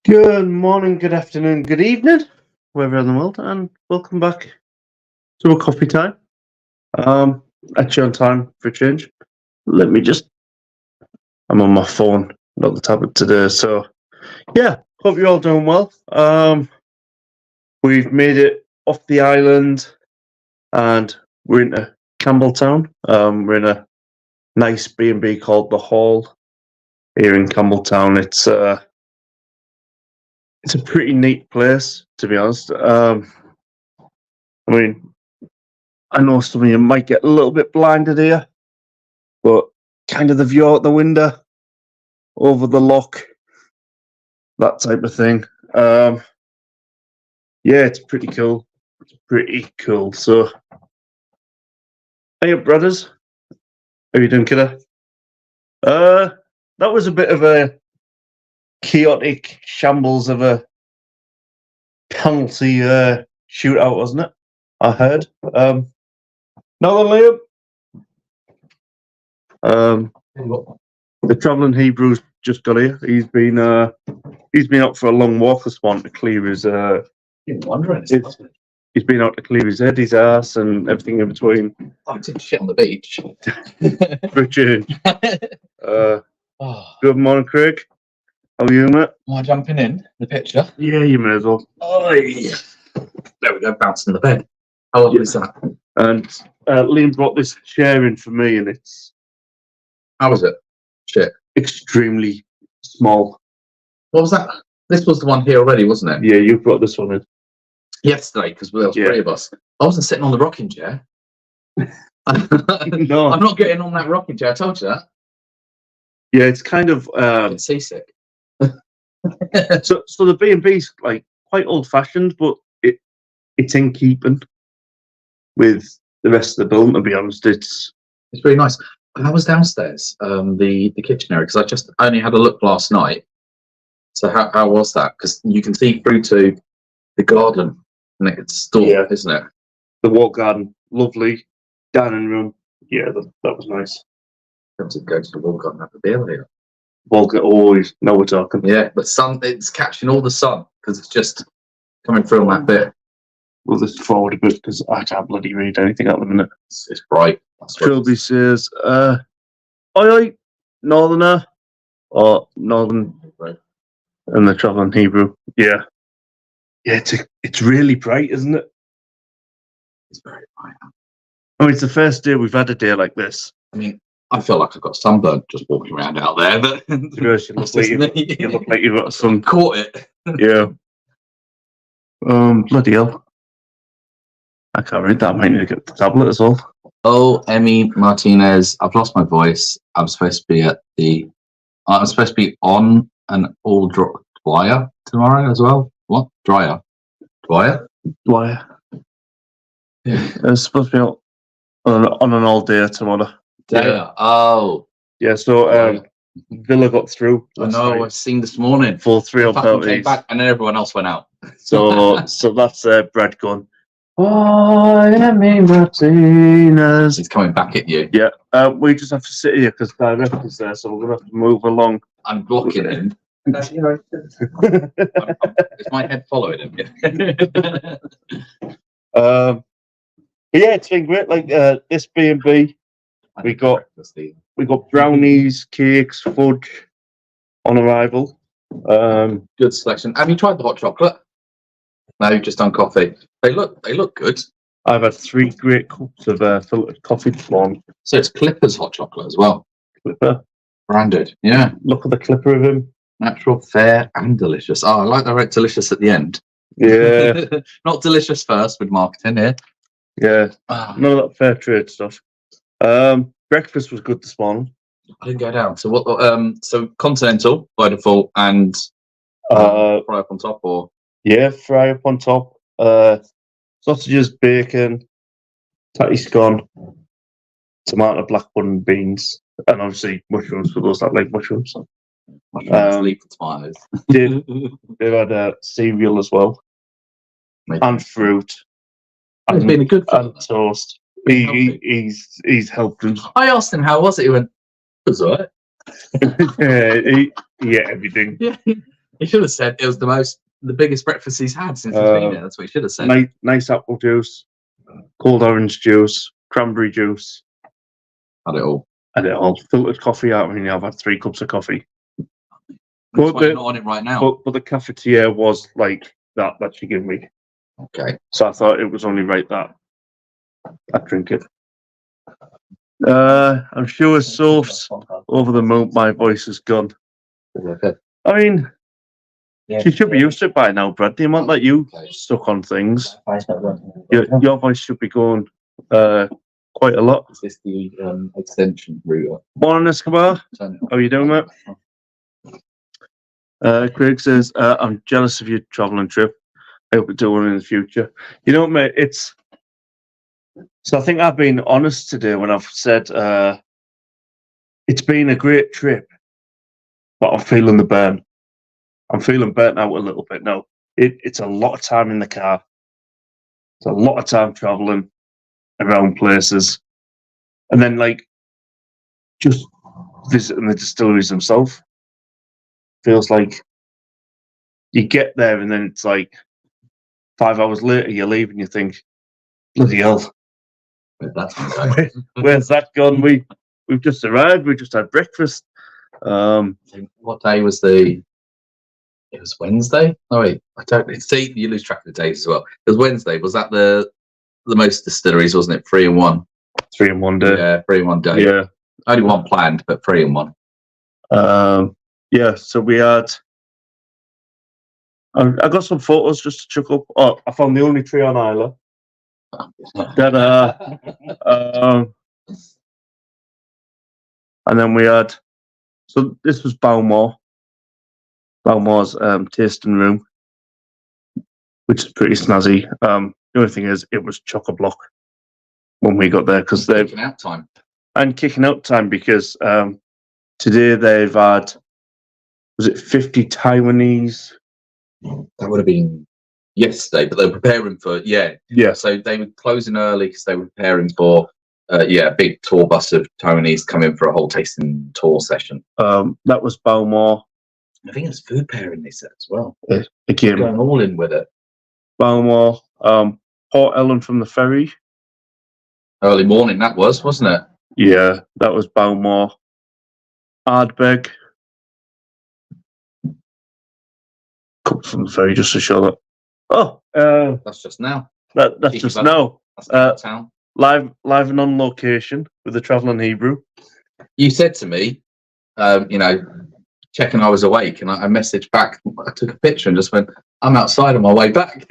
Good morning, good afternoon, good evening, wherever in the world, and welcome back to a coffee time. Actually on time for a change. Let me just, I'm on my phone, not the tablet today, so yeah, hope you're all doing well. We've made it off the island and we're into Campbelltown. We're in a nice B&B called The Hall here in Campbelltown. It's a pretty neat place, to be honest. I mean, I know some of you might get a little bit blinded here, but kind of the view out the window, over the loch, that type of thing. Yeah, it's pretty cool. It's pretty cool. So, hey up, brothers. How you doing, kiddo? That was a bit of a chaotic shambles of a penalty shootout, wasn't it? I heard. Now then, Liam. The traveling Hebrew's just got here. He's been out for a long walk this morning to clear his. He's been out to clear his head, his ass, and everything in between. I did shit on the beach. For a change. Good morning, Craig. How are you, mate? Am I jumping in the picture? Yeah, you may as well. Oh, yeah. There we go, bouncing the bed. How lovely is that? And Liam brought this chair in for me, and it's. How was it? Shit. Extremely small. What was that? This was the one here already, wasn't it? Yeah, you brought this one in. Yesterday, because there was three of us. I wasn't sitting on the rocking chair. No. I'm not getting on that rocking chair. I told you that. Yeah, it's kind of. I'm seasick. So the B&B's like quite old-fashioned, but it's in keeping with the rest of the building. To be honest, it's really nice. I was downstairs, the kitchen area, because I just only had a look last night. So how was that? Because you can see through to the garden, and it's still, isn't it? The wall garden, lovely. Dining room, yeah, that was nice. Go to the wall garden and have a beer here. Always, now we're talking. Yeah, but it's catching all the sun because it's just coming through on that bit. Well, this forward a bit because I can't bloody read anything at the minute. It's bright. Trilby says, oi, Northerner, or Northern, and the traveling Hebrew. Yeah, it's really bright, isn't it? It's very bright. I mean, it's the first day we've had a day like this. I mean, I feel like I've got sunburn just walking around out there, but you look like you've got some. Caught it. Yeah. Bloody hell. I can't read that. I might need to get the tablet as well. Oh, Emmy Martinez, I've lost my voice. I'm supposed to be on an all Dwyer tomorrow as well. What? Dwyer? Yeah. It's supposed to be on an all day tomorrow. Yeah. Oh. Yeah, so Villa got through. I know, I've seen this morning. Full 3-0 penalties. Came back and then everyone else went out. So that's Brad going, oh, Emmy Martinez. He's coming back at you. Yeah. We just have to sit here because director's there, so we're going to have to move along. I'm blocking him. Is my head following him? But yeah, it's been great. Like this B&B, we got brownies, cakes, fudge on arrival. Good selection. Have you tried the hot chocolate? No, you've just done coffee. They look good. I've had 3 great cups of filtered coffee this morning. So it's Clipper's hot chocolate as well. Clipper. Branded. Yeah. Look at the clipper of him. Natural, fair, and delicious. Oh, I like that right delicious at the end. Yeah. Not delicious first with marketing here. Yeah. None of that fair trade stuff. Breakfast was good this morning. I didn't go down. So what? So continental by default and fry up on top, or fry up on top. Sausages, bacon, tatty scone, tomato, black pudding, beans, and obviously mushrooms for those that like mushrooms. Leaf tomatoes. They've had cereal as well, and fruit. It's been a good and toast. He's helped him. I asked him how was it. He went, "It was alright." Everything. Yeah. He should have said it was the biggest breakfast he's had since he's been here. That's what he should have said. Nice apple juice, cold orange juice, cranberry juice. Had it all. Filtered coffee out. I mean, I've had 3 cups of coffee. That's why you're not on it right now. But the cafetiere was like that she gave me. Okay. So I thought it was only right that I drink it. I'm sure Soph's over the moon. My voice is gone. I mean, she should be used to it by now, Brad. The amount that you stuck on things, your voice should be going quite a lot. Is this the extension router? Morning, Escobar. How are you doing, mate? Craig says, I'm jealous of your travelling trip. I hope we do one in the future. You know, mate, so I think I've been honest today when I've said it's been a great trip, but I'm feeling the burn. I'm feeling burnt out a little bit now. It's a lot of time in the car. It's a lot of time travelling around places. And then, like, just visiting the distilleries themselves. Feels like you get there and then it's like 5 hours later you leave and you think, bloody hell. Where's that gone? We've just arrived. We just had breakfast. What day was it was Wednesday? Oh wait, I don't see. You lose track of the days as well. It was Wednesday. Was that the most distilleries, wasn't it? 3 in 1. 3 in 1 day. Yeah, 3 in 1 day. Yeah. Only one planned, but 3 in 1. Yeah, so we had. I got some photos just to chuck up. Oh, I found the only tree on Isla. And then we had. So this was Balmore's tasting room, which is pretty snazzy. The only thing is, it was chock-a-block when we got there because they're kicking out time. And kicking out time because today they've had, was it 50 Taiwanese? That would have been yesterday, but they were preparing for Yeah. So they were closing early because they were preparing for a big tour bus of Taiwanese come in for a whole tasting tour session. That was Balmore. I think it's food pairing they said as well. Again, going all in with it. Balmore, Port Ellen from the ferry. Early morning that was, wasn't it? Yeah, that was Balmore. Ardbeg. Come from the ferry just to show that. Oh, that's just now. That's just now. That's town. Live and on location with the Travel and Hebrew. You said to me, checking I was awake, and I messaged back. I took a picture and just went, "I'm outside on my way back."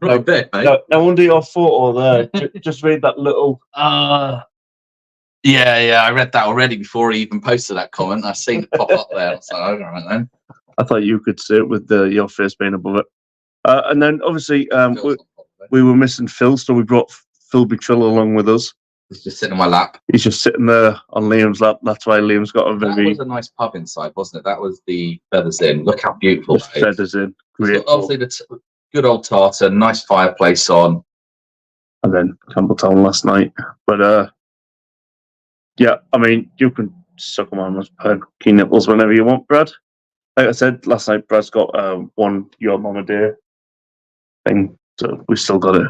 Right there, mate. No wonder your photo there. Just read that little. Yeah, I read that already before he even posted that comment. I seen it pop up there. So all right then. I thought you could see it with your face being above it. And then obviously we were missing Phil, so we brought Phil Bitrilla along with us. He's just sitting on my lap. He's just sitting there on Liam's lap. That's why Liam's got a very. That was a nice pub inside, wasn't it? That was the Feathers Inn. Look how beautiful. Feathers Inn. Great. So obviously the good old tartar, nice fireplace on. And then Campbelltown last night. But yeah, I mean, you can suck them on as key nipples whenever you want, Brad. Like I said last night, Brad's got one Your Mama Day thing, so we still got it.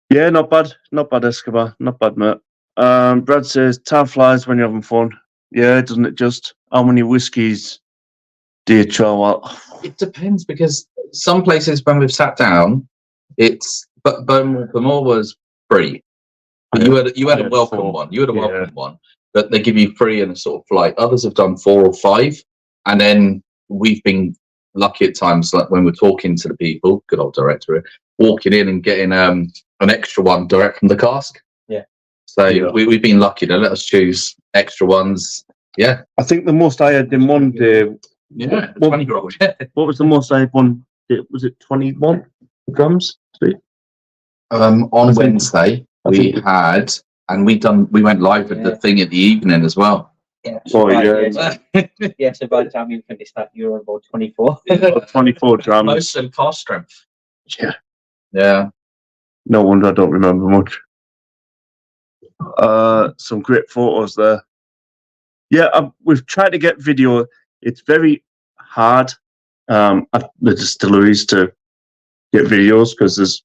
Yeah, not bad, Escobar, not bad, mate. Brad says, time flies when you're having fun. Yeah, doesn't it just? How many whiskies do you try? Well, it depends because some places when we've sat down, but Bowmore was free. But you had a welcome one. You had a welcome one, but they give you free and a sort of flight. Others have done 4 or 5, and then we've been lucky at times, like when we're talking to the people, good old director, walking in and getting an extra one direct from the cask. Yeah. So we've been lucky to let us choose extra ones. Yeah. I think the most I had in one day. Yeah, 20-year-old. What was the most I had one day? Was it 21 grams? On Wednesday we had, and we went live with the thing at the evening as well. Yeah. So so by the time you finished that, you were about 24. 24 grams. Most in car strength. Yeah. Yeah. No wonder I don't remember much. Some great photos there. Yeah, we've tried to get video. It's very hard at the distilleries to get videos because there's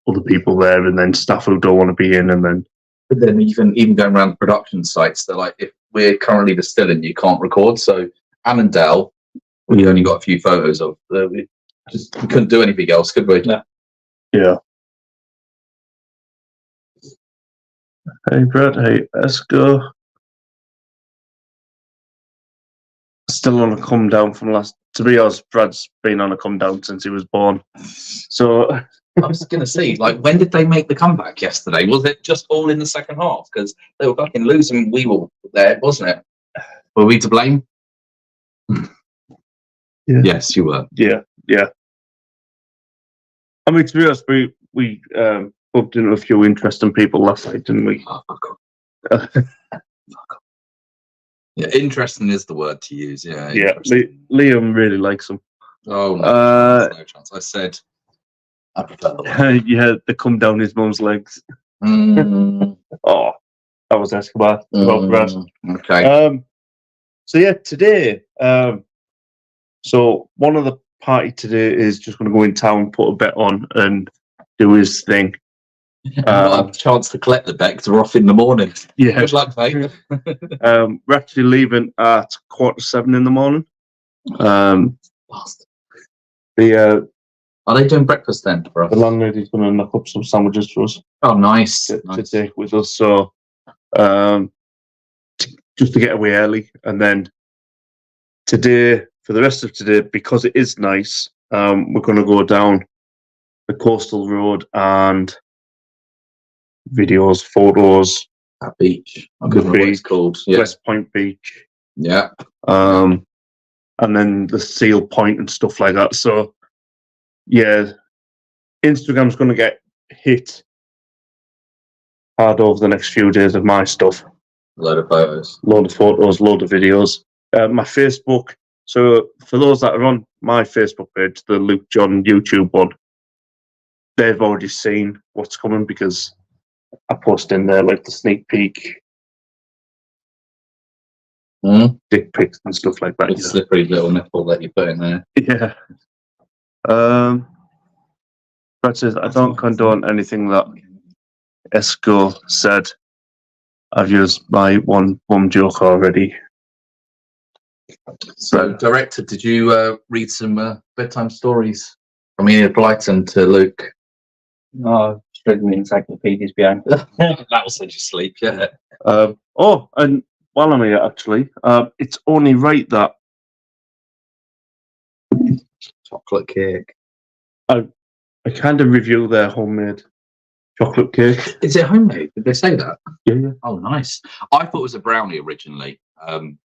other people there and then staff who don't want to be in, and then But then even going around the production sites, they're like, if we're currently distilling, you can't record. So Annandale, we only got a few photos of. We couldn't do anything else, could we? No. Yeah. Hey Brad, hey Esco. Still on a come down from last. To be honest, Brad's been on a come down since he was born. So I was going to say, like, when did they make the comeback yesterday? Was it just all in the second half? Because they were fucking losing. We were there, wasn't it? Were we to blame? Yeah. Yes, you were. yeah. I mean, to be honest, we bumped into a few interesting people last night, didn't we? Oh, fuck off. Yeah, interesting is the word to use. Yeah. Yeah, Liam really likes them. Oh, no, no chance. I said I prefer the one. Yeah, they come down his mum's legs. Oh, that was Escobar. Well, Brad. Okay. So yeah, today. So one of the party today is just going to go in town, put a bet on, and do his thing. Not have a chance to collect the bet 'cause we're off in the morning. Yeah. Good luck, mate. We're actually leaving at 7:15 in the morning. Bastard. Are they doing breakfast then for us? The landlady's going to knock up some sandwiches for us Oh, nice. to take with us. So just to get away early, and then today, for the rest of today, because it is nice, we're going to go down the coastal road and videos, photos. That beach. I The don't know what it's beach, called. Yeah. West Point Beach. Yeah. And then the Seal Point and stuff like that. So, yeah, Instagram's going to get hit hard over the next few days of my stuff. Load of photos. Load of photos, load of videos. My Facebook. So, for those that are on my Facebook page, the Luke John YouTube one, they've already seen what's coming because I post in there like the sneak peek, dick pics and stuff like that. The slippery little nipple that you put in there. Yeah. Brad says, I don't condone anything that Esco said. I've used my one bum joke already. So, director, did you read some bedtime stories from Enid Blyton to Luke? No, struggling encyclopedias behind. That'll send you sleep, yeah. Oh, and while I'm here, actually, it's only right that Chocolate cake. I kind of review their homemade chocolate cake. Is it homemade? Did they say that? Yeah. Oh, nice. I thought it was a brownie originally,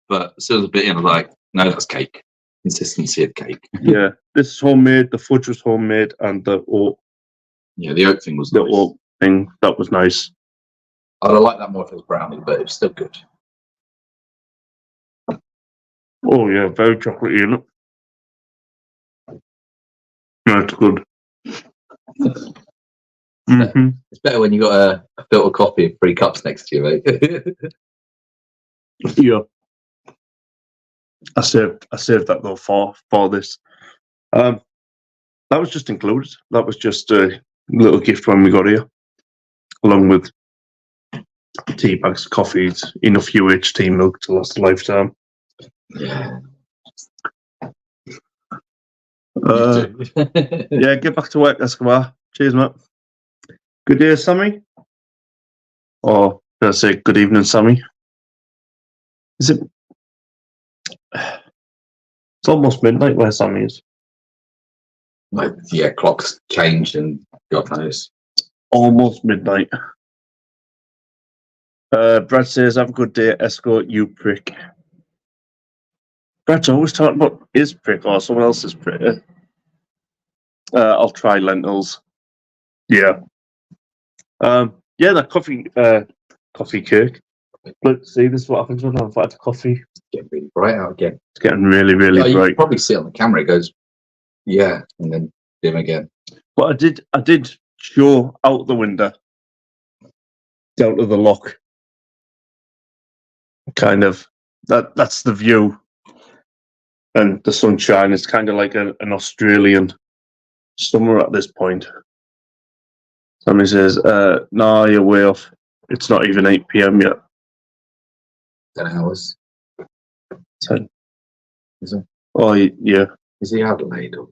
but as soon as a bit in, I was like, no, that's cake. Consistency of cake. Yeah, this is homemade. The fudge was homemade, and the oat thing was the nice. oat thing that was nice. I'd have liked that more if it was brownie, but it was still good. Oh yeah, very chocolatey, isn't it? Yeah, it's good. Mm-hmm. It's better when you got a filter coffee and 3 cups next to you, mate. Yeah. I saved that though for this. That was just included. That was just a little gift when we got here, along with tea bags, coffees, enough UHT milk to last a lifetime. Yeah. Yeah, get back to work, Escobar. Cheers, mate. Good day, Sammy. Or should I say good evening, Sammy? Is it? It's almost midnight where Sammy is. Like, yeah, clocks changed and God knows. Almost midnight. Brad says, have a good day, Escort, you prick. Brad's always talking about his prick or someone else's prick. I'll try lentils. Yeah. Yeah, that coffee cake. Look, see, this is what happens when I've had coffee. It's getting really bright out again. It's getting really, really You bright. can probably see it on the camera. It goes, yeah, and then dim again. But I did show out the window down to the lock. Kind of. That's the view. and the sunshine. It's kind of like an Australian summer at this point. Somebody says, "No, you're way off. It's not even 8 p.m. yet." 10 hours. 10. Is it? Oh, yeah, Is he Adelaide or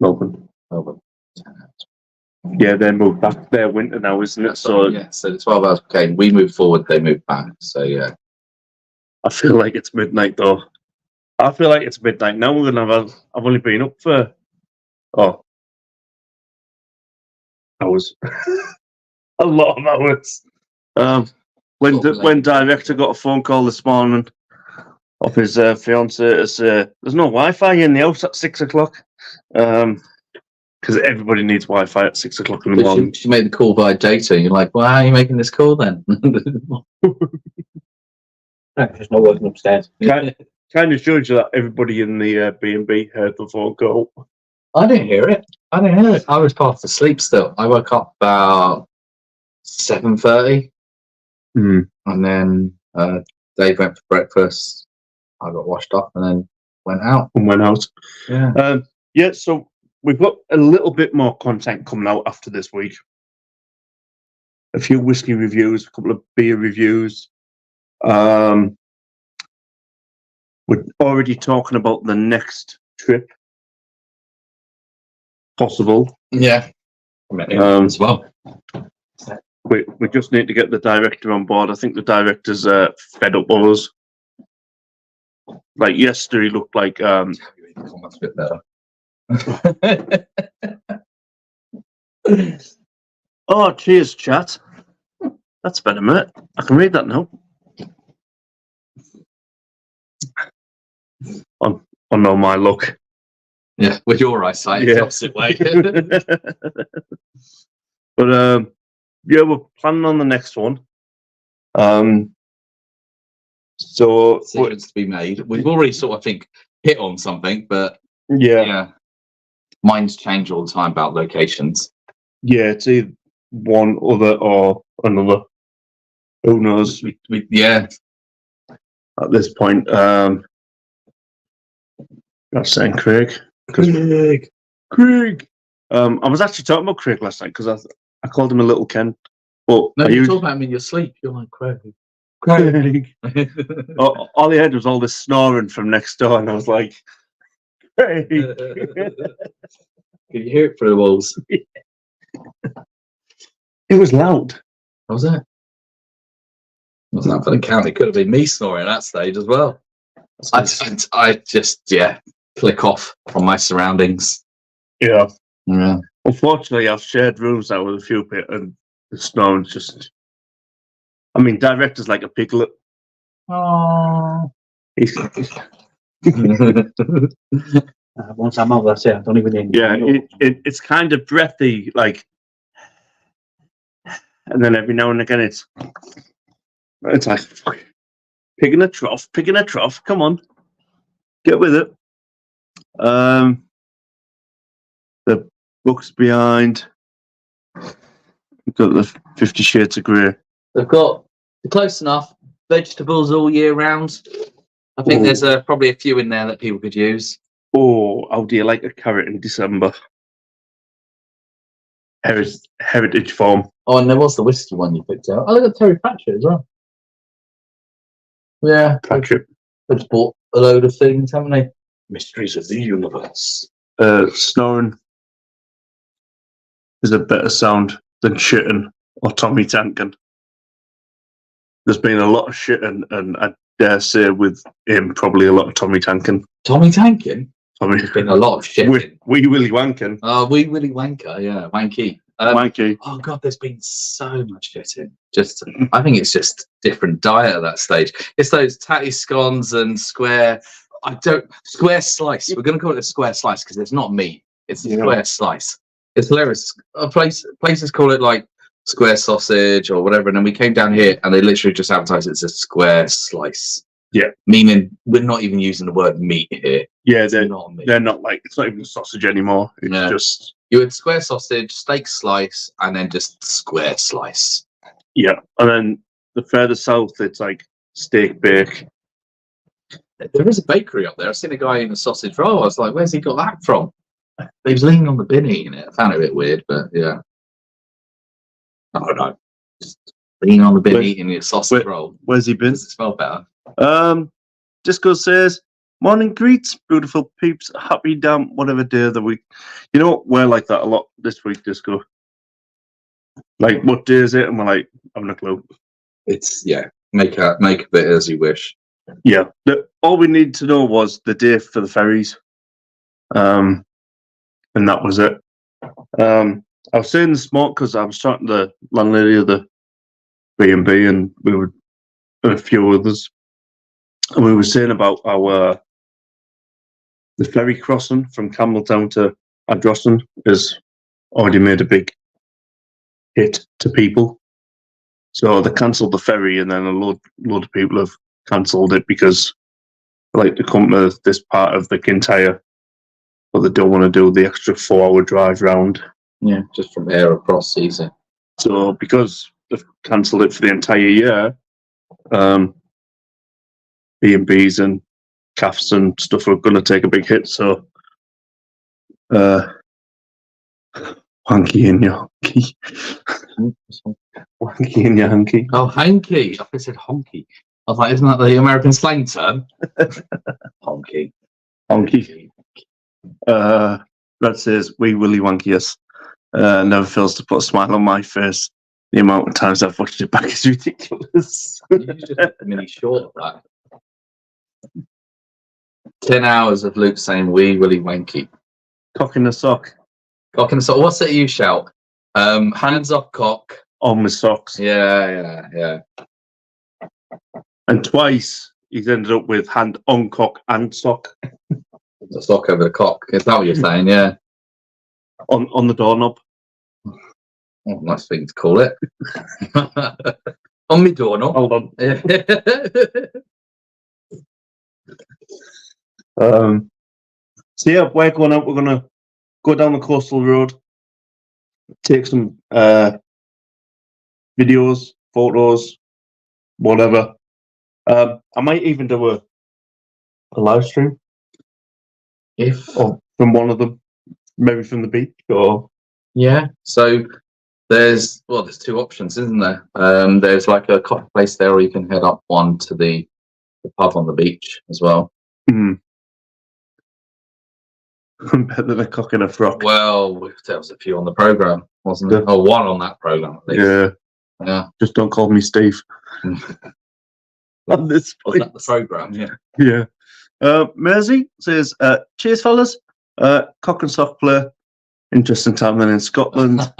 Melbourne. Melbourne? 10 hours. Yeah, they moved back. They're winter now, isn't it? So Yeah, so the 12 hours came. We moved forward, they moved back. So yeah. I feel like it's midnight though. I feel like it's midnight now. We're gonna have. I've only been up for hours, a lot of hours. When director got a phone call this morning off his fiance to say there's no Wi-Fi in the house at 6 o'clock, because everybody needs Wi-Fi at 6 o'clock in the morning. She made the call via data. You're like, why are you making this call then? Just not working upstairs. Kind of shows you that everybody in the B&B heard the phone call. I didn't hear it. I was half asleep still. I woke up about 7:30, and then Dave went for breakfast. I got washed up and then went out. Yeah. Yeah. So we've got a little bit more content coming out after this week. A few whiskey reviews, a couple of beer reviews. We're already talking about the next trip possible. Yeah. As well. We just need to get the director on board. I think the director's fed up of us. Like yesterday looked like That's a bit better. oh, cheers, chat. That's better, mate. I can read that now. On all my luck. Yeah, with your eyesight, Yeah. it's the opposite way. But yeah, we're planning on the next one. So Decisions to be made. We've already sort of think hit on something, but yeah, minds change all the time about locations. yeah, it's either one other or another. Who knows? Yeah. At this point, that's saying Craig. Craig. I was actually talking about Craig last night because I called him a little Ken. But No, you talk about him in your sleep. You're like Craig. Craig. All he heard was all this snoring from next door, and I was like, Craig. Can you hear it through the walls? It was loud. Was it? Wasn't that for the count? It could have been me snoring at that stage as well. I just click off from my surroundings. Yeah. Yeah. Unfortunately, I've shared rooms now with a few people, and the snoring's just. I mean, director's like a piglet. Oh. Once I'm out, that's it. I don't even. Yeah, it's kind of breathy, like, and then every now and again it's like pig in a trough. Come on, get with it. The books behind. We've got the 50 Shades of Grey. They've got close enough vegetables all year round. I think there's probably a few in there that people could use. Oh, how do you like a carrot in December? Heritage Farm. Oh, and there was the whiskey one you picked out. Oh, they got Terry Pratchett as well. Yeah, Pratchett. they've just bought a load of things, haven't they? Mysteries of the Universe. Snoring is a better sound than shitting or Tommy Tankin. There's been a lot of shitting, and I dare say with him probably a lot of Tommy Tankin. Tommy Tankin? There's been a lot of shitting. Wee Willy Wankin. Oh, Wee Willy Wanker, yeah, Wanky. Wanky. Oh god, there's been so much shitting. I think it's just different diet at that stage. It's those tatty scones and square slice. We're going to call it a square slice because it's not meat. It's a square slice. It's hilarious. Places call it like square sausage or whatever, and then we came down here and they literally just advertise it as a square slice. Yeah, meaning we're not even using the word meat here. Yeah, they're not like, it's not even a sausage anymore. It's just you had square sausage, steak slice, and then just square slice. Yeah, and then the further south, it's like steak bake. There is a bakery up there. I've seen a guy in a sausage roll. I was like, where's he got that from? He was leaning on the bin eating it. I found it a bit weird, but yeah. I don't know. Just leaning on the bin eating a sausage roll. Where's he been? Does it smell better? Disco says, morning greets, beautiful peeps, happy damn whatever day of the week. You know, we're like that a lot this week, Disco. Like, what day is it? And we're like, I have no clue. It's, make of it as you wish. Yeah. All we need to know was the day for the ferries. And that was it. I was saying this morning because I was talking to the landlady of the B&B and we were and a few others. And we were saying about our the ferry crossing from Campbelltown to Ardrossan has already made a big hit to people. So they cancelled the ferry, and then a load of people have cancelled it because they like to come to this part of the Kintyre, but they don't want to do the extra 4-hour drive round. Yeah, just from there across season. So because they've cancelled it for the entire year, B&Bs and cafes and stuff are going to take a big hit. So, hanky and yonky. Wanky and yanky. Oh, hanky. I said honky. I was like, isn't that the American slang term? Honky. Honky. Brad says, wee willy wankiest. Never fails to put a smile on my face. The amount of times I've watched it back is ridiculous. You just mini short of that. 10 hours of Luke saying wee willy wanky. Cock in the sock. Cock in the sock. What's it you shout? Hands off cock. On my socks. Yeah. And twice he's ended up with hand on cock and sock. The sock over the cock. Is that what you're saying? Yeah. On the doorknob. Oh, nice thing to call it. On my doorknob. Hold on. So yeah, we're going out. We're going to go down the coastal road, take some videos, photos, whatever. I might even do a live stream from one of them, maybe from the beach or So there's two options, isn't there? There's like a coffee place there, or you can head up one to the pub on the beach as well. Better than a cock in a frock. Well, there was a few on the program, wasn't there? Oh, one on that program at least. Yeah. Just don't call me Steve. At this point. Was that the program? Yeah. Mersey says, cheers, fellas. Cock and sock play. Interesting time then in Scotland.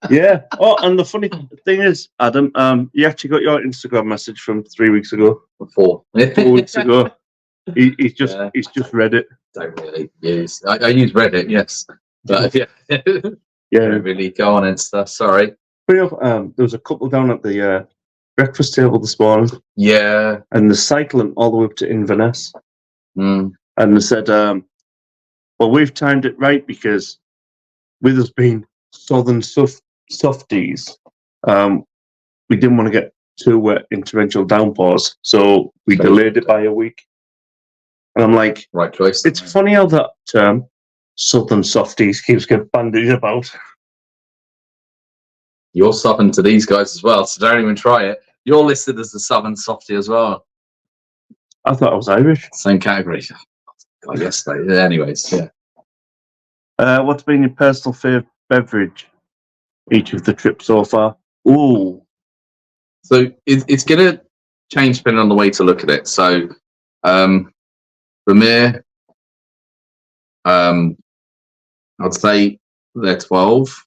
Yeah. Oh, and the funny thing is, Adam, you actually got your Instagram message from 3 weeks ago. 4 weeks ago. He's just read it. Don't really use. I use Reddit, yes, but Yeah. Don't really go on Insta. Sorry. There was a couple down at the breakfast table this morning. Yeah. And they're cycling all the way up to Inverness. And they said, well, we've timed it right because with us being southern softies, we didn't want to get too wet in torrential downpours, so we delayed it by a week. And I'm like, right choice. It's funny how that term, southern softies, keeps getting bandied about. You're southern to these guys as well, so don't even try it. You're listed as the southern softie as well. I thought I was Irish. Same category. God, yes, anyways, yeah. What's been your personal favourite beverage each of the trips so far? Ooh. So it's going to change depending on the way to look at it. So, Vermeer, I'd say they're 12,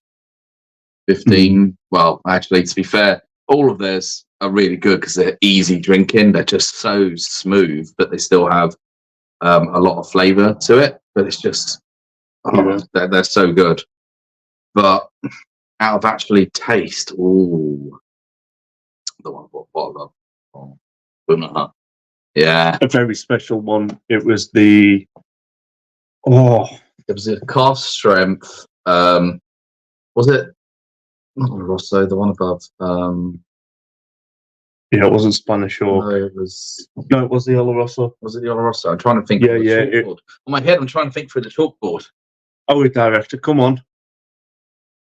15. Well, actually, to be fair, all of theirs are really good because they're easy drinking. They're just so smooth, but they still have a lot of flavour to it. But it's just, they're so good. But out of actually taste, the one I bought a bottle of. Oh, yeah. A very special one. It was the It was a calf strength. Was it not the Rosso, the one above? Yeah, it wasn't Spanish or No, it was. no, it was the Oloroso. Was it the Oloroso? I'm trying to think. Yeah, of the yeah, chalkboard. On my head, I'm trying to think through the chalkboard. Oh, director, come on,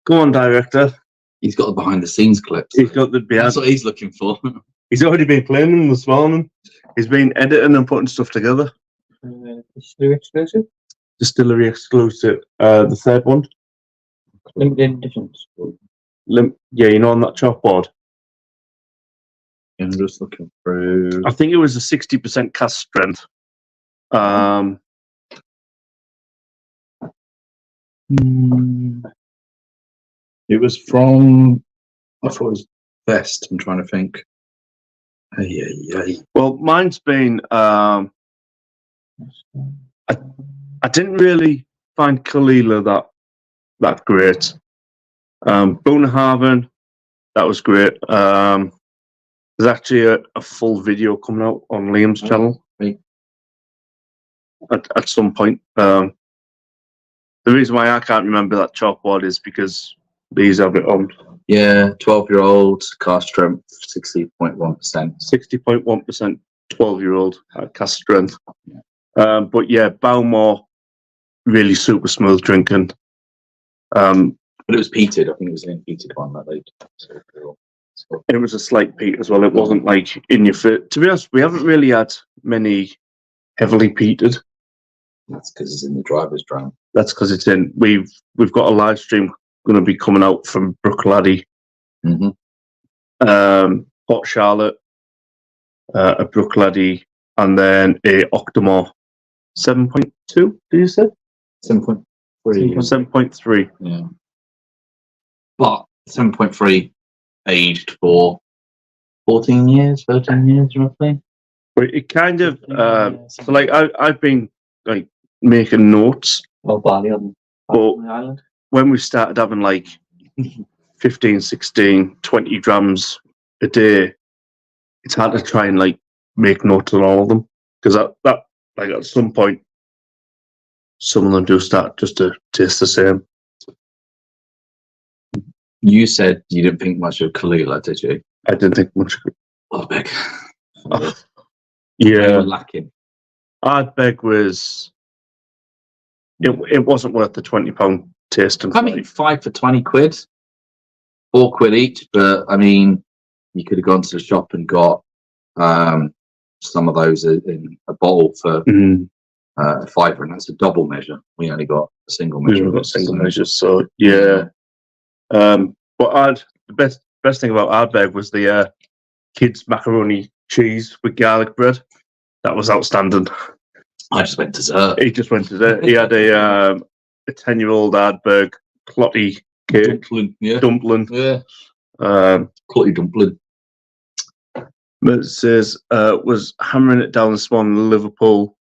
director. He's got the behind the scenes clips. He's got the behind. That's what he's looking for. He's already been playing them this morning. He's been editing and putting stuff together. Distillery exclusive. Distillery exclusive. The third one. Limited editions. Yeah, you know, on that chalkboard. I'm just looking through. I think it was a 60% cast strength. It was from. I thought it was Vest. I'm trying to think. Hey. Well, mine's been. I didn't really find Kalila that great. Bonehaven, that was great. There's actually a full video coming out on Liam's channel right. at some point. The reason why I can't remember that chalkboard is because these have it on. Yeah, 12-year-old cast strength, 60.1%. 60.1%, 12-year-old cast strength. But yeah, Bowmore, really super smooth drinking. But it was peated. I think it was an peated one that they. It was a slight peat as well. It wasn't like in your fit. To be honest, we haven't really had many heavily peated. That's because it's in the driver's drum. That's because it's in. We've got a live stream going to be coming out from Brookladdy, Port Charlotte, a Brookladdy, and then a Octomore 7.2. Did you say 7.3? 7.3. Yeah, but 7.3 aged for 14 years, 13 years roughly. But it kind of so like I've been like making notes. Well, barley on the island. When we started having like 15, 16, 20 grams a day, it's hard to try and like make notes on all of them because that like at some point some of them do start just to taste the same. You said you didn't think much of Kalila, did you? I didn't think much. Ardbeg. Yeah, They were lacking. Ardbeg was. It wasn't worth the £20 taste. I mean, 5 for 20 quid, £4 each. But I mean, you could have gone to the shop and got some of those in a bottle for a £5, and that's a double measure. We only got a single measure. We got single measures, so yeah. But the best thing about Ardbeg was the kids macaroni cheese with garlic bread. That was outstanding. I just went dessert. He just went dessert. He had a 10-year-old Ardbeg clotty cake dumpling. Yeah. Clotty dumpling. It says was hammering it down this morning in Liverpool.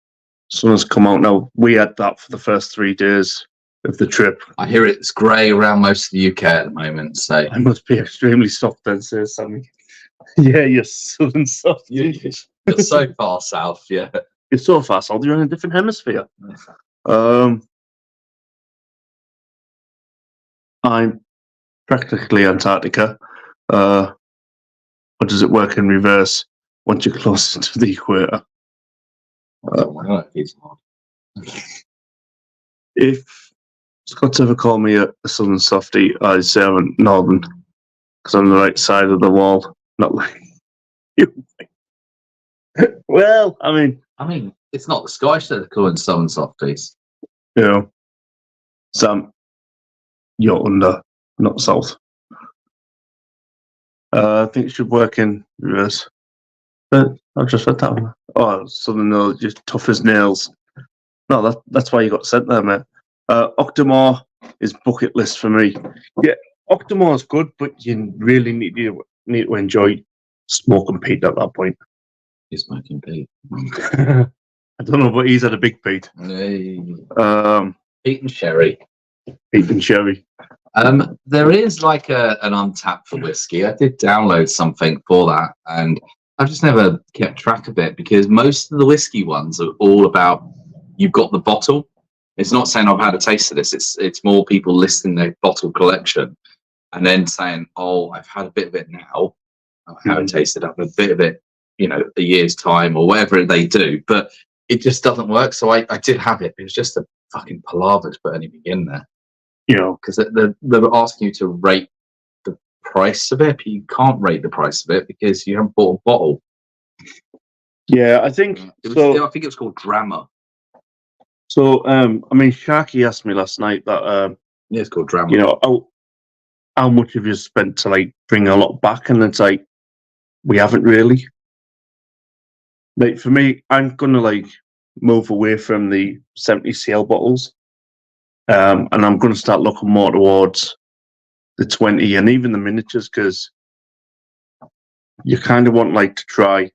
Sun has come out now. We had that for the first 3 days of the trip. I hear it's grey around most of the UK at the moment, so I must be extremely soft then, says Sammy. Yeah, you're southern soft. you're so far south, yeah. You're so far south, you're in a different hemisphere. I'm practically Antarctica. Or does it work in reverse once you're closer to the equator? If Scott's ever called me a southern softie, I'd say I'm a northern because I'm the right side of the wall, not like you. Well, I mean, it's not the Scottish that are calling southern softies. You know, Sam, you're under, not south. I think it should work in reverse. But I've just read that one. Oh, southern nose, just tough as nails. No, that's why you got sent there, mate. Octomore is bucket list for me. Yeah, Octomore's good, but you really need to enjoy smoking Pete at that point. He's smoking Pete. I don't know, but he's had a big Pete. Hey. Pete and Sherry. Pete and Sherry. There is like an untapped for whiskey. I did download something for that, and I've just never kept track of it because most of the whiskey ones are all about you've got the bottle. It's not saying I've had a taste of this. It's more people listing their bottle collection and then saying, "Oh, I've had a bit of it now. how it tasted. Have a bit of it, a year's time or whatever they do, but it just doesn't work. So I did have it. It was just a fucking palaver to put anything in there, because they're asking you to rate the price of it. But you can't rate the price of it because you haven't bought a bottle. Yeah, I think I think it was called Drama. So, Sharky asked me last night that, it's called Drama. How much have you spent to like bring a lot back? And it's like, we haven't really. Like for me, I'm gonna like move away from the 70cl bottles, and I'm gonna start looking more towards the 20 and even the miniatures, because you kind of want like to try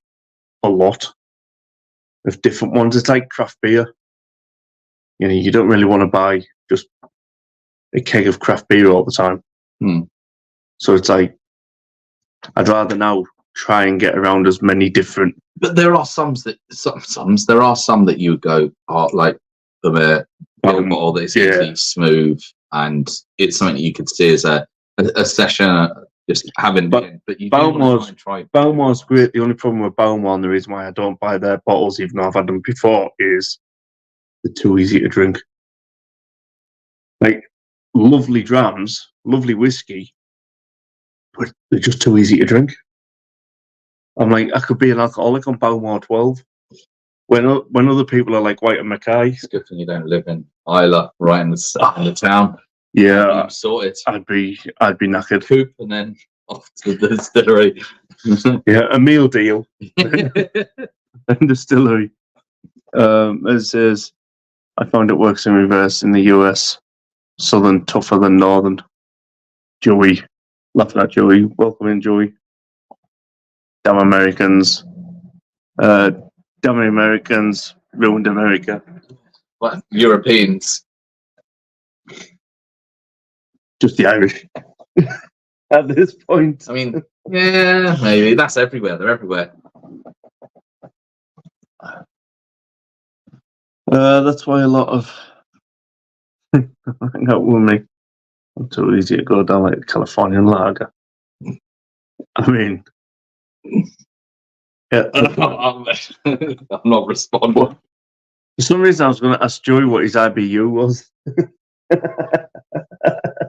a lot of different ones. It's like craft beer. You don't really want to buy just a keg of craft beer all the time. So it's like, I'd rather now try and get around as many different. But there are there are some that you would go, like the bottle that is easy, smooth, and it's something that you could see as a session, just having. But you Balmore's great. The only problem with Balmore, and the reason why I don't buy their bottles, even though I've had them before, is they're too easy to drink. Like, lovely drams, lovely whiskey, but they're just too easy to drink. I'm like, I could be an alcoholic on Balmore 12. When other people are like White and Mackay. It's good thing you don't live in Isla, right in the town. Yeah, sorted. I'd be knackered. Coop and then off to the distillery. Yeah, a meal deal. And distillery. It says, I found it works in reverse in the US. Southern tougher than Northern. Joey. Laughing at Joey. Welcome in, Joey. Damn Americans. Damn Americans ruined America. What, Europeans? Just the Irish. At this point. I mean, yeah, maybe. That's everywhere. They're everywhere. That's why a lot of hang out with me. I'm too easy to go down like a Californian lager. I mean, yeah. I'm not responding. Well, for some reason, I was going to ask Joey what his IBU was.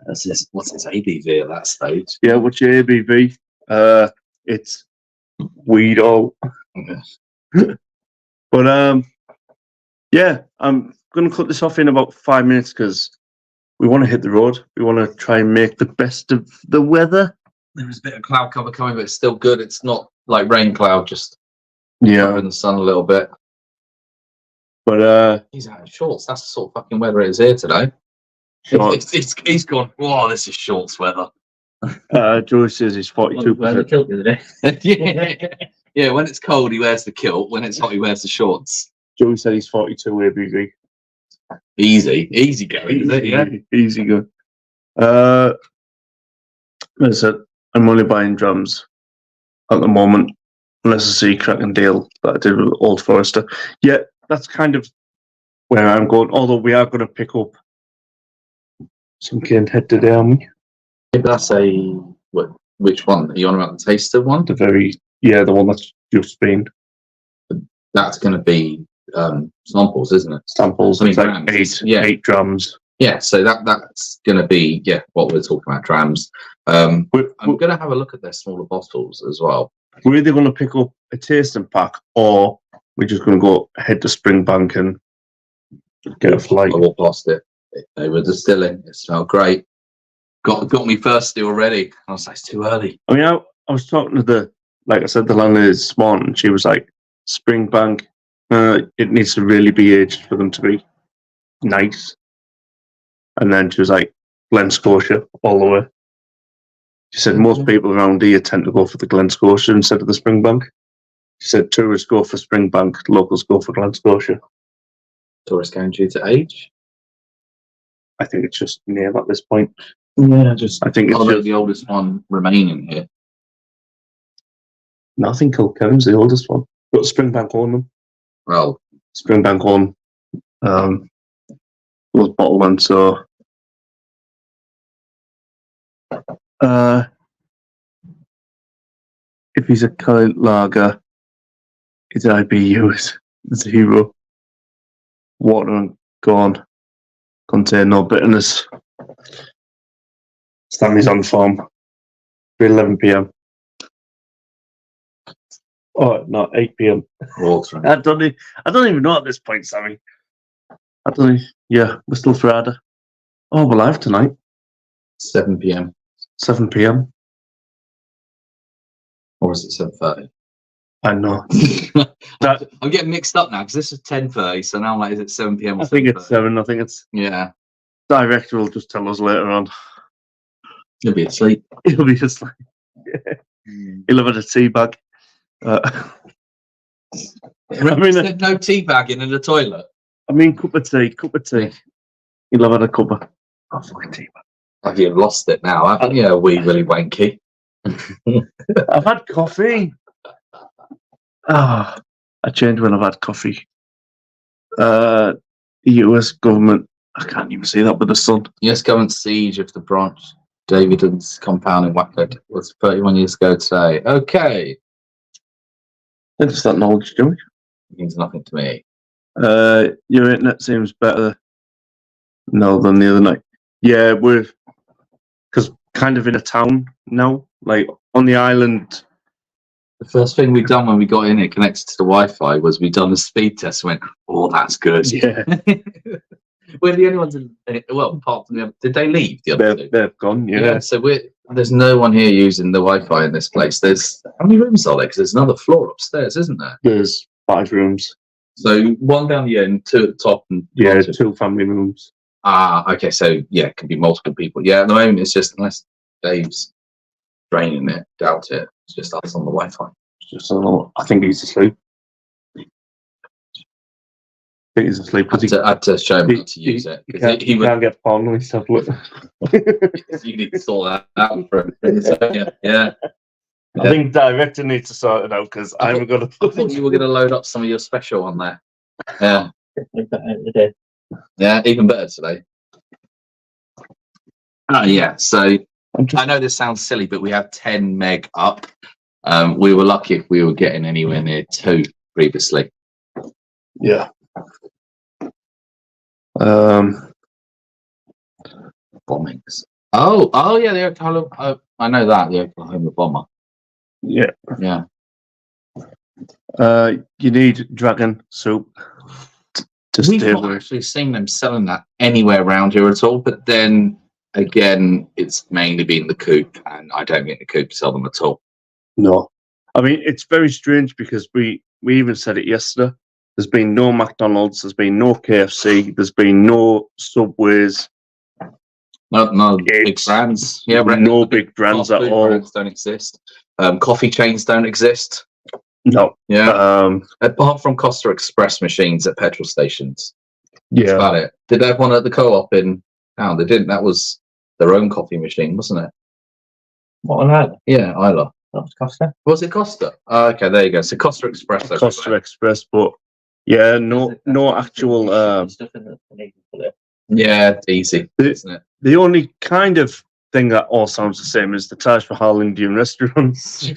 What's his ABV at that stage? Yeah, what's your ABV? It's weed all. But yeah, I'm going to cut this off in about 5 minutes because we want to hit the road. We want to try and make the best of the weather. There is a bit of cloud cover coming, but it's still good. It's not like rain cloud, just covering the sun a little bit. But he's out of shorts. That's the sort of fucking weather it is here today. He's gone, whoa, this is shorts weather. Joey says he's 42%. Wear the kilt the other day. Yeah, when it's cold, he wears the kilt. When it's hot, he wears the shorts. Joey said he's 42 ABV. Easy going, is it? Yeah. Easy going. As I said, I'm only buying drums at the moment, unless I see cracking deal that I did with Old Forester. Yeah, that's kind of where I'm going, although we are going to pick up some canned head today, aren't we? If that's which one? Are you on about the taster one? The one that's just been. That's going to be samples, isn't it? Samples. It's like drams. eight drums. Yeah, so that's going to be what we're talking about, drams. I'm going to have a look at their smaller bottles as well. We're either going to pick up a tasting pack, or we're just going to go head to Springbank and get a flight. I walked past it. They were distilling. It smelled great. Got me thirsty already. I was like, it's too early. I mean, I was talking to like I said, the landlady this morning, and she was like, Springbank, it needs to really be aged for them to be nice. And then she was like, Glen Scotia all the way. She said most people around here tend to go for the Glen Scotia instead of the Springbank. She said tourists go for Springbank, locals go for Glen Scotia. Tourists going due to age? I think it's just name at this point. Yeah, I think it's just the oldest one remaining here. No, I think Kilkerran's the oldest one. But Springbank own them. Well, Springbank own those bottle ones, so if he's a current lager, his IBU is 0. Water and corn contain no bitterness. Sammy's on form for 11 p.m. Oh, no, 8 p.m. Water. I don't even know at this point, Sammy. I don't know. Yeah, we're still Friday. Oh, we're live tonight. 7 p.m. 7 p.m. Or is it 7:30? I know. I'm getting mixed up now because this is 10:30, so now I'm like, is it 7 p.m. or I think it's 7:30? 7. I think it's. Yeah, Director will just tell us later on. you'll be asleep. He'll be just like. He'll have had a tea bag. I mean, There's no tea bagging in the toilet. I mean, cup of tea. He'll have had a cup of fucking tea bag. Have you lost it now? Haven't you, wee Willy Wanky? I've had coffee. I change when I've had coffee. The US government, I can't even see that with the sun. US government siege of the branch David's compound in Wackett was 31 years ago today. Okay. Thanks for that knowledge, Joey. Means nothing to me. Your internet seems better now than the other night. Yeah, we're because kind of in a town now, like on the island. The first thing we done when we got in here connected to the Wi-Fi was we done a speed test. Went, oh, that's good. Yeah, We're the only ones in. Well, apart from the, did they leave the other two? they've gone. Yeah. So there's no one here using the Wi-Fi in this place. There's how many rooms are there? Because there's another floor upstairs, isn't there? There's 5 rooms. So one down the end, 2 at the top, and Yeah, 2 family rooms. Okay. So yeah, it can be multiple people. Yeah, at the moment it's just unless Dave's draining it, doubt it. It's just us on the Wi-Fi. It's just a little, I think he's asleep. I think he's asleep because I had to show him how to use it. He 'Cause can't, he would, can't get porn when he's tablet. you need to sort that out for him. So, yeah. I think director needs to sort it out because I haven't got a. I thought you were going to load up some of your special on there. Yeah. Yeah, even better today. Yeah. So I know this sounds silly, but we have 10 meg up. We were lucky if we were getting anywhere near 2 previously. Yeah. Bombings. Oh yeah, the Oklahoma. I know that, the Oklahoma bomber. Yeah. Yeah. You need dragon soup to We've stay not away. actually seen them selling that anywhere around here at all, but then again, it's mainly been the Coop, and I don't think the Coop sell them at all. No. I mean, it's very strange because we even said it yesterday. There's been no McDonald's, there's been no KFC, there's been no Subways. No big brands. Yeah, no big brands fast at food all. brands don't exist. Coffee chains don't exist. No. Yeah. Apart from Costa Express machines at petrol stations. That's Yeah. about it. Did they have one at the co-op in town? They didn't. That was their own coffee machine, wasn't it? What on Isla? Yeah, Isla. That was Costa. Was it Costa? Oh, okay, there you go. So Costa Express. Costa Express, but yeah, no actual. Stuff in the Yeah, it's easy, isn't it? The only kind of thing that all sounds the same is the Taj Mahal Indian restaurants.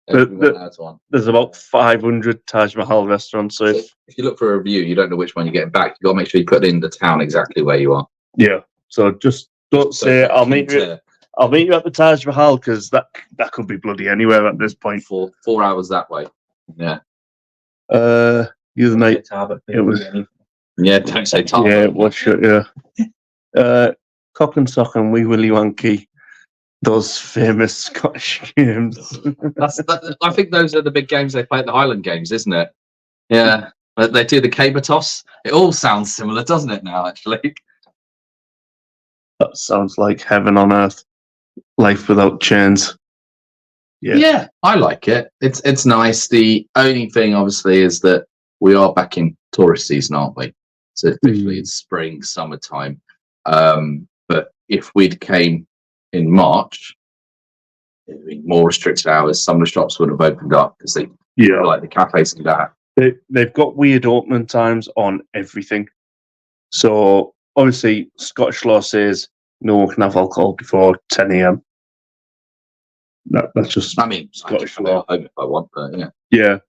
There's about 500 Taj Mahal restaurants. So if you look for a review, you don't know which one you're getting back. You got to make sure you put in the town exactly where you are. Yeah. So just don't say I'll meet you. I'll meet you at the Taj Mahal because that could be bloody anywhere at this point. 4 hours that way. Yeah. The other night it was. Yeah, don't say Tarbert. Yeah, it was shit. Yeah. Cock and Sock and Wee Willie Wanky. Those famous Scottish games. I think those are the big games they play at the Highland Games, isn't it? Yeah. They do the caber toss. It all sounds similar, doesn't it, now, actually? That sounds like heaven on earth. Life without chains. Yeah, I like it. It's nice. The only thing, obviously, is that we are back in tourist season, aren't we? So officially it's spring, summertime. But if we'd came in March, it'd be more restricted hours. Some of the shops would have opened up because they like the cafes and that. They've got weird opening times on everything. So obviously Scottish law says no one can have alcohol before 10 a.m. That's just I mean, Scottish I can law. at home if I want, but yeah. Yeah.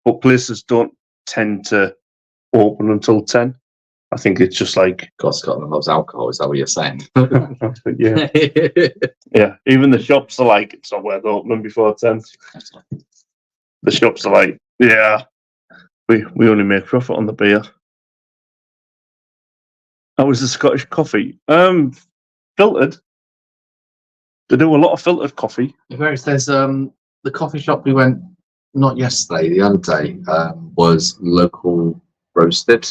But places don't tend to open until 10. I think it's just like God, Scotland loves alcohol. Is that what you're saying? yeah, yeah. Even the shops are like it's not worth opening before 10. The shops are like, yeah, we only make profit on the beer. How was the Scottish coffee? Filtered. They do a lot of filtered coffee. There's the coffee shop we went not yesterday, the other day was local roasted.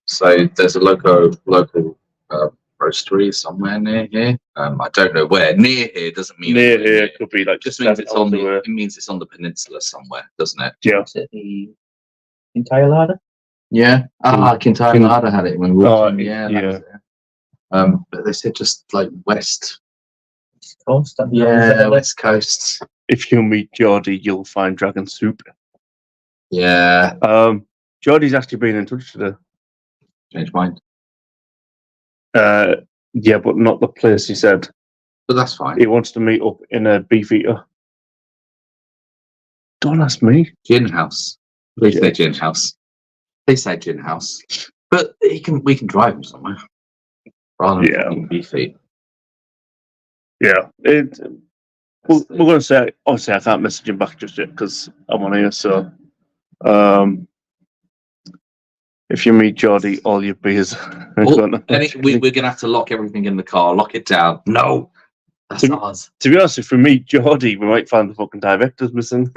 So there's a local roastery somewhere near here. I don't know where. Near here doesn't mean Near anywhere here near. could be like Just means it's on the. away. It means it's on the peninsula somewhere, doesn't it? Yeah. Is it the entire larder? Yeah. Kintyre Larder had it when we walked in. Yeah. yeah. That was it. But they said just like west. Coast. Yeah, west coast. If you meet Geordie, you'll find dragon soup. Yeah. Geordie's actually been in touch today. Change mind. Yeah, but not the place he said. But that's fine. He wants to meet up in a beef eater. Don't ask me. Gin house. Please say gin house. Please say gin house. But we can drive him somewhere. Rather than beef eat. Yeah. We're going to say, obviously, I can't message him back just yet because I'm on here. So, if you meet Geordie, all your beers. We're going to have to lock everything in the car, lock it down. No, that's ours. To be honest, if we meet Geordie, we might find the fucking directors missing.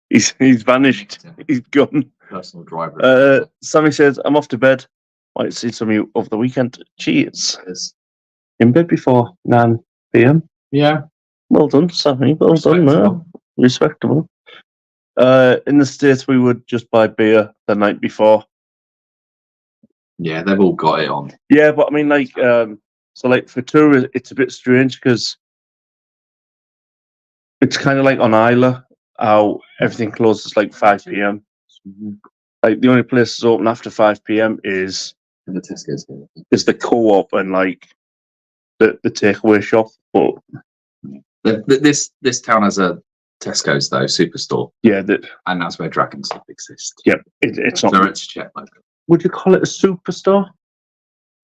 He's vanished. He's gone. Personal driver. Sammy says, I'm off to bed. Might see some of you over the weekend. Cheers. In bed before 9 p.m. Yeah. Well done, Sammy. Well done, man. Respectable. In the States, we would just buy beer the night before. Yeah, they've all got it on. Yeah, but I mean, like, so like for tourists, it's a bit strange because it's kind of like on Isla, how everything closes like 5 p.m. Like the only places open after 5 p.m. is the Tesco's. Is the co-op and like the takeaway shop. But this town has a Tesco's though, superstore. Yeah, and that's where Dragon Soup exists. Yeah, it's not. So it's check like. Would you call it a superstore?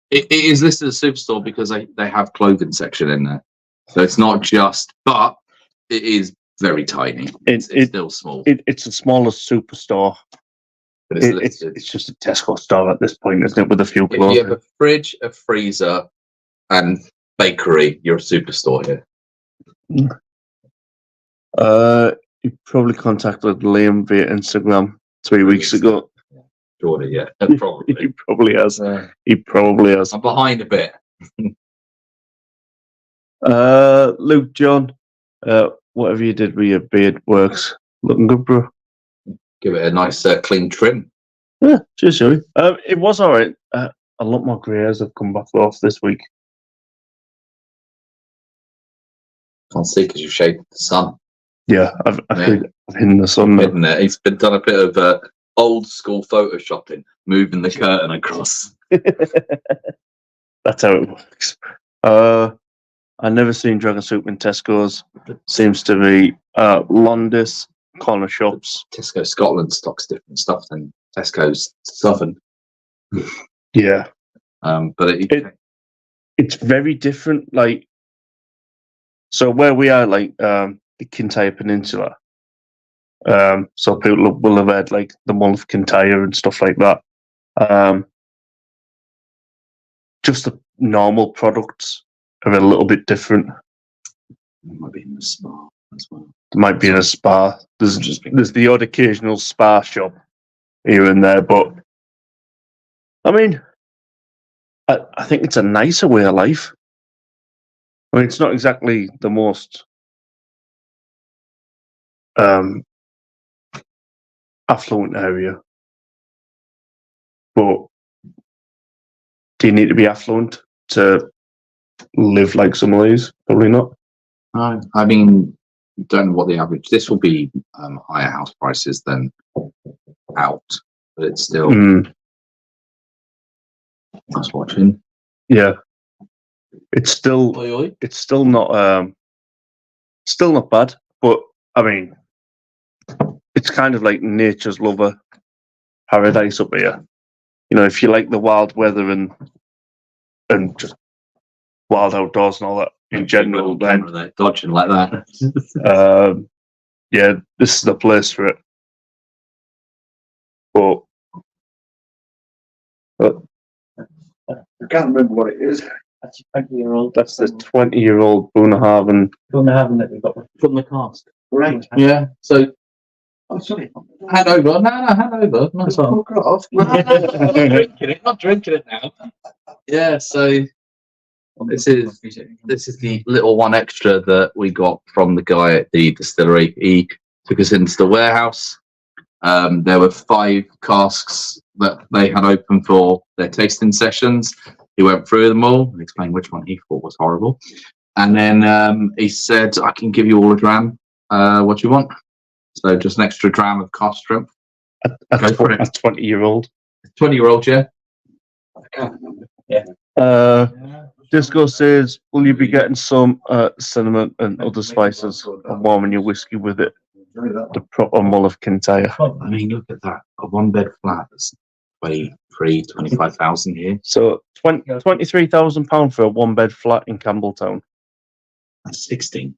It is listed as a superstore because they have clothing section in there, so it's not just. But it is very tiny. It's still small. It's the smallest superstore. But it's just a Tesco store at this point, isn't it? With a few clothes. If you have a fridge, a freezer, and bakery, you're a superstore here. You probably contacted Liam via Instagram 3 weeks ago. Jordan, yeah, probably. He probably has. He probably has. I'm behind a bit. Luke John, whatever you did with your beard works. Looking good, bro. Give it a nice clean trim. Yeah, cheers, Joey. It was all right. A lot more grey hairs have come back off this week. Can't see because you've shaded the sun. Yeah, I've hidden the sun. Hidden it. He's been done a bit of old school photoshopping, moving the curtain across. That's how it works. I never seen Dragon Soup in Tesco's. Seems to be Londis, corner shops. Tesco Scotland stocks different stuff than Tesco's Southern. Yeah, but it's very different. Like, so where we are, like the Kintyre Peninsula. So people will have had like the month Kintyre and stuff like that. Just the normal products are a little bit different. It might be in the spa as well. There might be in a spa. There's the odd occasional spa shop here and there, but I mean, I think it's a nicer way of life. I mean, it's not exactly the most affluent area, but do you need to be affluent to live like some of these? Probably not. I mean, don't know what the average. This will be higher house prices than out, but it's still. I was watching. Yeah. it's still Oi, oi. it's still not bad. But I mean, it's kind of like nature's lover paradise up here. You know, if you like the wild weather and just wild outdoors and all that in general, then They're dodging like that. yeah, this is the place for it. But I can't remember what it is. That's a 20-year-old. That's the 20-year-old Bunnahaven. Bunnahaven that we've got from the cast. Right. Yeah. So Oh, sorry. hand over. No, hand over. Nice one. Fuck off. Not drinking it. Not drinking it now. Yeah. So this is the little one extra that we got from the guy at the distillery. He took us into the warehouse. There were 5 casks that they had open for their tasting sessions. He went through them all and explained which one he thought was horrible. And then he said, I can give you all a dram. What do you want? So just an extra dram of cask strength. A 20-year-old. 20-year-old, yeah? I can't remember. Disco says, will you be getting some cinnamon and other spices and warming your whiskey with it? The proper mull of Kintyre. I mean, look at that. A 1-bed flat that's 25,000 here. So £23,000 for a 1-bed flat in Campbelltown. That's 16.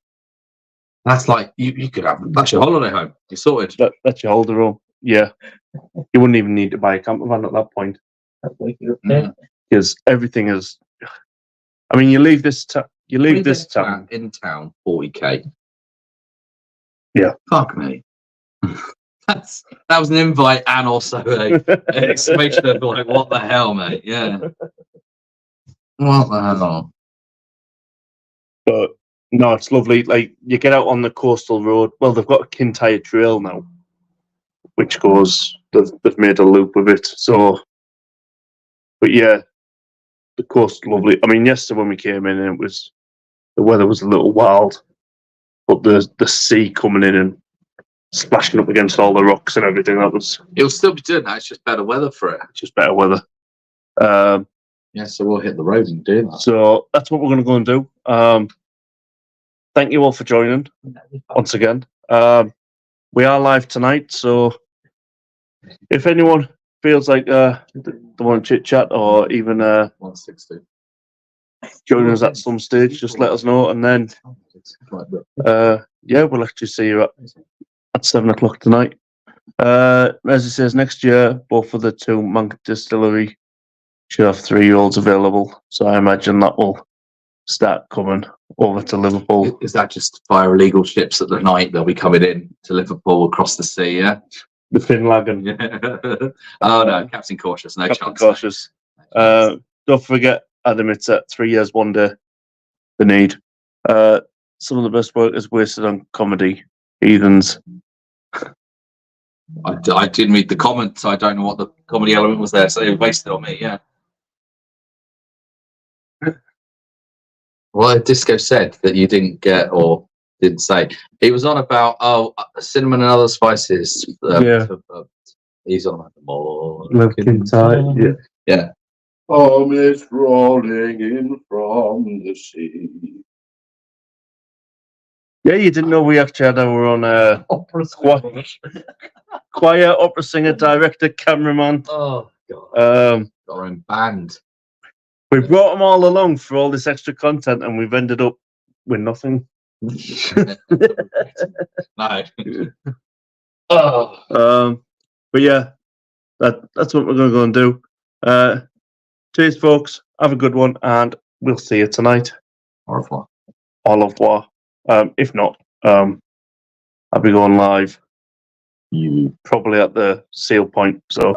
That's like, you could have, that's your holiday home. You're sorted. That's your holder home. Yeah. You wouldn't even need to buy a camper van at that point. Because everything is. I mean, you leave this town. In town, 40k. Yeah. Fuck me. That was an invite and also an exclamation of like, what the hell, mate? Yeah. What the hell? But no, it's lovely. Like, you get out on the coastal road. Well, they've got a Kintyre Trail now, which goes. They've made a loop of it. So, but yeah, the coast is lovely. I mean, yesterday when we came in, and the weather was a little wild, but the sea coming in and splashing up against all the rocks and everything. It'll still be doing that. It's just better weather for it. Just better weather. Yeah, so we'll hit the road and do that. So that's what we're going to go and do. Thank you all for joining once again. We are live tonight, so if anyone feels like they want to chit chat or even 160. join us at some stage, just let us know, and then yeah, we'll actually see you at 7 o'clock tonight. As it says, next year both of the 2 Monk Distillery should have 3-year-olds available, so I imagine that will start coming over to Liverpool. Is that just via illegal ships at the night? They'll be coming in to Liverpool across the sea, yeah? The Finlagan. Yeah. Oh no, Captain Cautious, no Captain chance. Cautious. Don't forget, Adam, it's at 3 years, 1 day. The need. Some of the best work is wasted on comedy. Heathens. I didn't read the comments. I don't know what the comedy element was there, so they wasted on me. Yeah. Well, Disco said that you didn't get or didn't say. He was on about cinnamon and other spices. Yeah. He's on about the more. Yeah. Yeah. Oh, mist rolling in from the sea. Yeah, you didn't know we actually had our own Opera choir, opera singer, director, cameraman. Oh god. Our own band. We brought them all along for all this extra content, and we've ended up with nothing. No. But yeah, that's what we're going to go and do. Cheers, folks. Have a good one, and we'll see you tonight. Au revoir. Au revoir. If not, I'll be going live. You probably at the seal point. So.